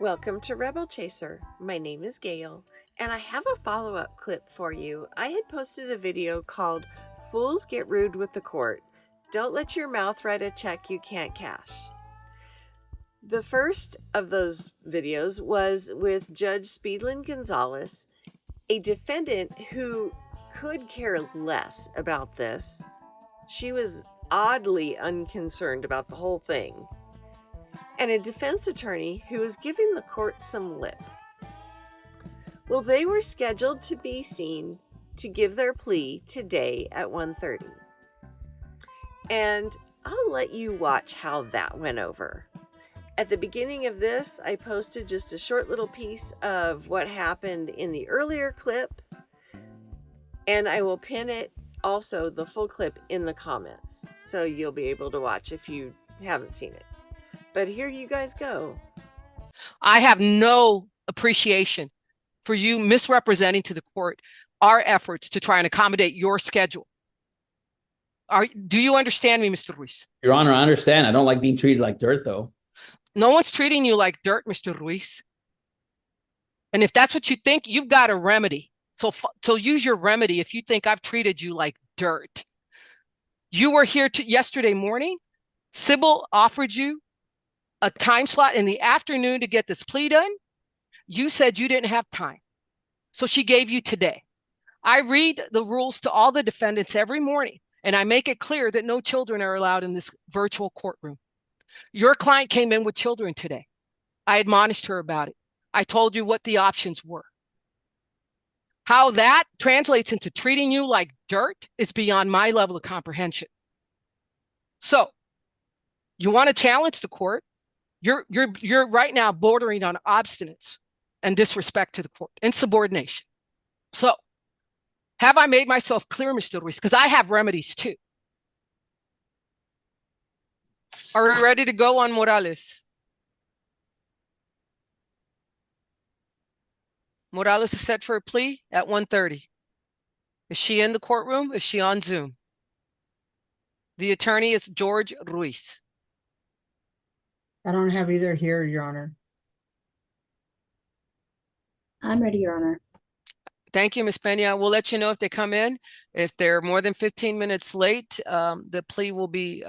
Welcome to Rebel Chaser. My name is Gail, and I have a follow-up clip for you. I had posted a video called Fools Get Rude with the Court. Don't let your mouth write a check you can't cash. The first of those videos was with Judge Speedy Gonzalez, a defendant who could care less about this. She was oddly unconcerned about the whole thing. And a defense attorney who was giving the court some lip. Well, they were scheduled to be seen to give their plea today at 1:30. And I'll let you watch how that went over. At the beginning of this, I posted just a short little piece of what happened in the earlier clip, and I will pin it also, the full clip, in the comments, so you'll be able to watch if you haven't seen it. But here you guys go. I have no appreciation for you misrepresenting to the court our efforts to try and accommodate your schedule. Do you understand me, Mr. Ruiz? Your Honor, I understand. I don't like being treated like dirt, though. No one's treating you like dirt, Mr. Ruiz. And if that's what you think, you've got a remedy. So use your remedy if you think I've treated you like dirt. You were here yesterday morning. Sybil offered you a time slot in the afternoon to get this plea done. You said you didn't have time. So she gave you today. I read the rules to all the defendants every morning, and I make it clear that no children are allowed in this virtual courtroom. Your client came in with children today. I admonished her about it. I told you what the options were. How that translates into treating you like dirt is beyond my level of comprehension. So, you want to challenge the court? You're right now bordering on obstinance and disrespect to the court, insubordination. So, have I made myself clear, Mr. Ruiz? Because I have remedies too. Are we ready to go on Morales? Morales is set for a plea at 1:30. Is she in the courtroom? Is she on Zoom? The attorney is George Ruiz. I don't have either here, Your Honor. I'm ready, Your Honor. Thank you, Ms. Pena. We'll let you know if they come in. If they're more than 15 minutes late, the plea will be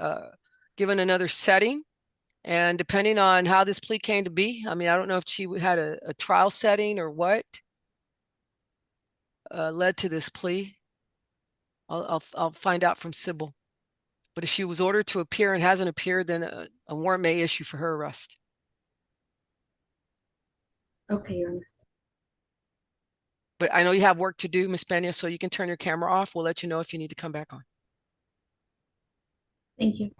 given another setting. And depending on how this plea came to be, I mean, I don't know if she had a trial setting or what led to this plea. I'll find out from Sybil. But if she was ordered to appear and hasn't appeared, then a warrant may issue for her arrest. Okay, Your Honor. But I know you have work to do, Ms. Pena, so you can turn your camera off. We'll let you know if you need to come back on. Thank you.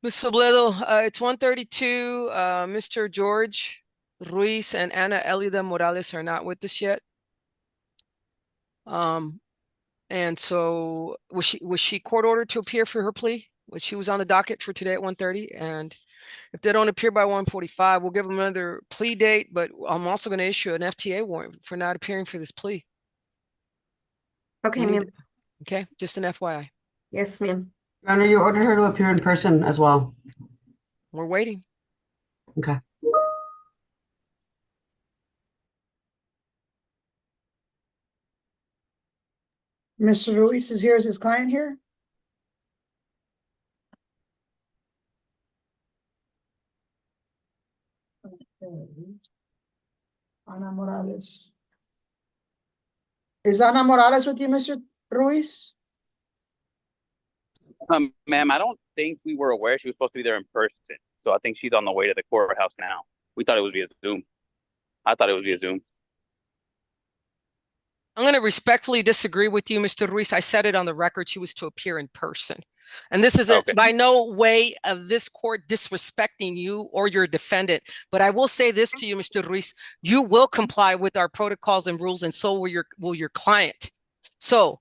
Ms. Sobledo, it's 1:32. Mr. George Ruiz and Ana Elida Morales are not with us yet. And so was she court ordered to appear for her plea? She was on the docket for today at 1:30. And if they don't appear by 1:45, we'll give them another plea date, but I'm also going to issue an FTA warrant for not appearing for this plea. Okay, ma'am. Okay, just an FYI. Yes, ma'am. Your Honor, you ordered her to appear in person as well. We're waiting. Okay. Mr. Ruiz is here. Is his client here? Ana Morales. Is Ana Morales with you, Mr. Ruiz? Ma'am, I don't think we were aware she was supposed to be there in person. So I think she's on the way to the courthouse now. We thought it would be a Zoom. I thought it would be a Zoom. I'm going to respectfully disagree with you, Mr. Ruiz. I said it on the record. She was to appear in person. And this is by no way of this court disrespecting you or your defendant. But I will say this to you, Mr. Ruiz, you will comply with our protocols and rules, and so will your client. So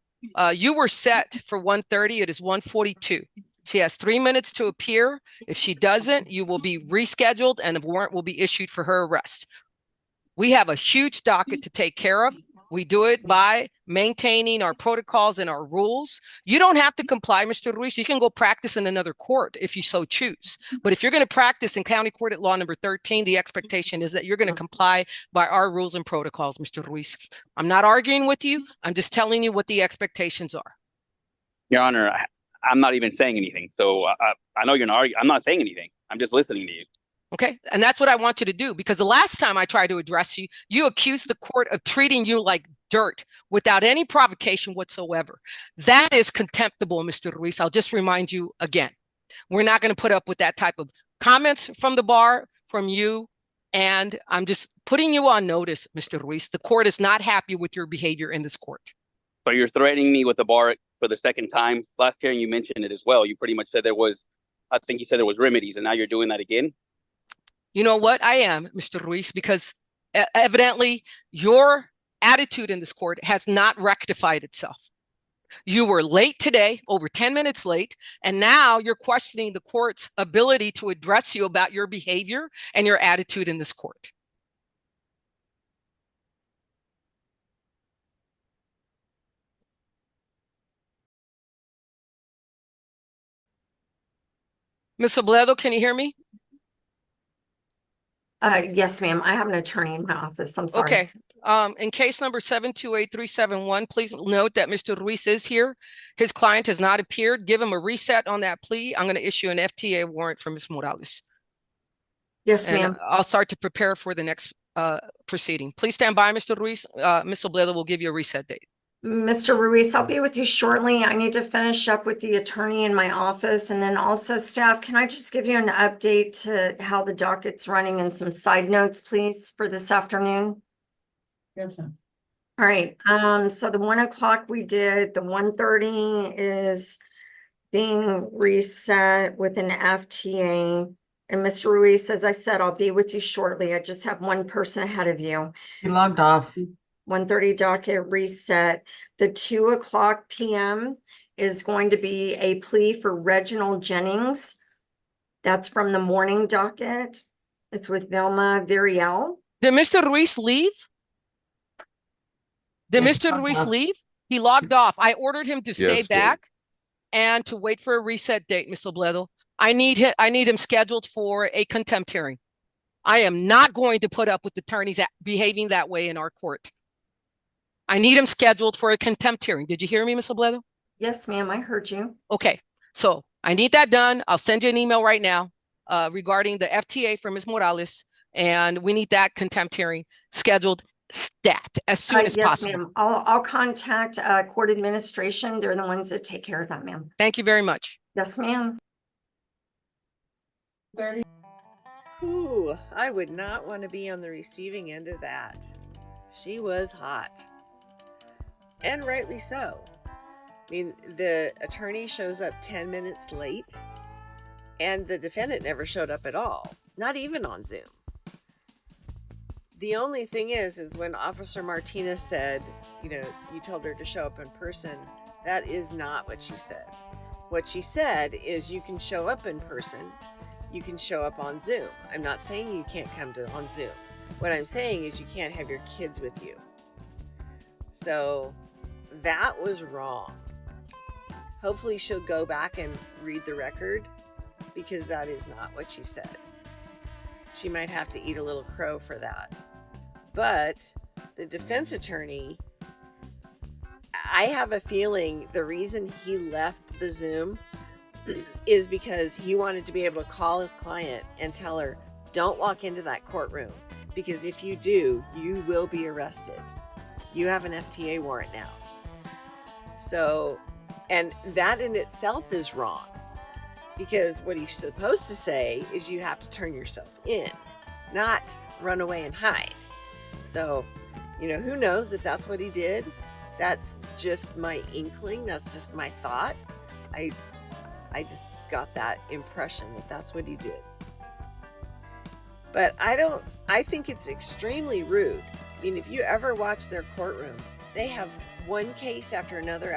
you were set for 1:30. It is 1:42. She has 3 minutes to appear. If she doesn't, you will be rescheduled and a warrant will be issued for her arrest. We have a huge docket to take care of. We do it by maintaining our protocols and our rules. You don't have to comply, Mr. Ruiz. You can go practice in another court if you so choose. But if you're going to practice in County Court at Law number 13, the expectation is that you're going to comply by our rules and protocols, Mr. Ruiz. I'm not arguing with you. I'm just telling you what the expectations are. Your Honor, I'm not even saying anything. So I know you're not arguing. I'm not saying anything. I'm just listening to you. Okay. And that's what I want you to do, because the last time I tried to address you, you accused the court of treating you like dirt without any provocation whatsoever. That is contemptible, Mr. Ruiz. I'll just remind you again. We're not going to put up with that type of comments from the bar, from you. And I'm just putting you on notice, Mr. Ruiz. The court is not happy with your behavior in this court. So you're threatening me with the bar for the second time. Last hearing you mentioned it as well. You pretty much said I think you said there was remedies, and now you're doing that again? You know what? I am, Mr. Ruiz, because evidently your attitude in this court has not rectified itself. You were late today, over 10 minutes late, and now you're questioning the court's ability to address you about your behavior and your attitude in this court. Ms. Obledo, can you hear me? Yes, ma'am. I have an attorney in my office. I'm sorry. Okay. In case number 728371, please note that Mr. Ruiz is here. His client has not appeared. Give him a reset on that plea. I'm going to issue an FTA warrant for Ms. Morales. Yes, And ma'am. I'll start to prepare for the next proceeding. Please stand by, Mr. Ruiz. Ms. Obledo will give you a reset date. Mr. Ruiz, I'll be with you shortly. I need to finish up with the attorney in my office. And then also staff, can I just give you an update to how the docket's running and some side notes, please, for this afternoon? Yes, ma'am. All right. So the 1 o'clock we did, the 1:30 is being reset with an FTA. And Mr. Ruiz, as I said, I'll be with you shortly. I just have one person ahead of you. He logged off. 1:30 docket reset. The 2 p.m. is going to be a plea for Reginald Jennings. That's from the morning docket. It's with Vilma Viriel. Did Mr. Ruiz leave? Did Yes, Mr. logged Ruiz off. leave? He logged off. I ordered him to stay Yes, back and to wait for a reset date, Ms. Obledo. I need him scheduled for a contempt hearing. I am not going to put up with attorneys behaving that way in our court. I need him scheduled for a contempt hearing. Did you hear me, Ms. Obledo? Yes, ma'am, I heard you. Okay, so I need that done. I'll send you an email right now regarding the FTA for Ms. Morales, and we need that contempt hearing scheduled stat as soon as yes, possible. ma'am. I'll contact court administration. They're the ones that take care of that, ma'am. Thank you very much. Yes, ma'am. 30. Ooh, I would not want to be on the receiving end of that. She was hot. And rightly so. I mean, the attorney shows up 10 minutes late, and the defendant never showed up at all, not even on Zoom. The only thing is when Officer Martinez said, you told her to show up in person, that is not what she said. What she said is you can show up in person, you can show up on Zoom. I'm not saying you can't come on Zoom. What I'm saying is you can't have your kids with you. So that was wrong. Hopefully she'll go back and read the record, because that is not what she said. She might have to eat a little crow for that. But the defense attorney, I have a feeling the reason he left the Zoom is because he wanted to be able to call his client and tell her, don't walk into that courtroom, because if you do, you will be arrested. You have an FTA warrant now. So, and that in itself is wrong, because what he's supposed to say is you have to turn yourself in, not run away and hide. So, who knows if that's what he did? That's just my inkling. That's just my thought. I just got that impression that that's what he did. But I think it's extremely rude. I mean, if you ever watch their courtroom, they have one case after another,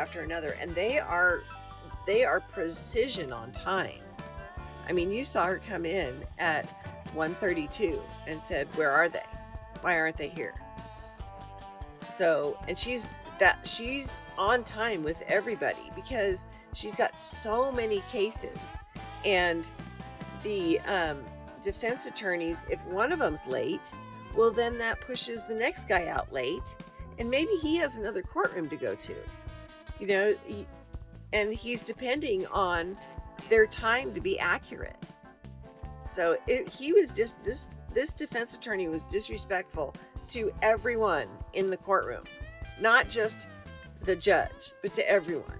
and they are precision on time. I mean, you saw her come in at 1:32 and said, where are they? Why aren't they here? So, and she's on time with everybody because she's got so many cases. And the defense attorneys, if one of them's late, well, then that pushes the next guy out late, and maybe he has another courtroom to go to, you know, and he's depending on their time to be accurate. So he was just, this defense attorney was disrespectful to everyone in the courtroom, not just the judge, but to everyone.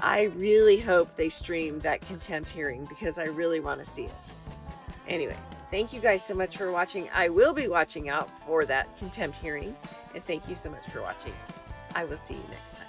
I really hope they stream that contempt hearing because I really want to see it. Anyway, thank you guys so much for watching. I will be watching out for that contempt hearing, and thank you so much for watching. I will see you next time.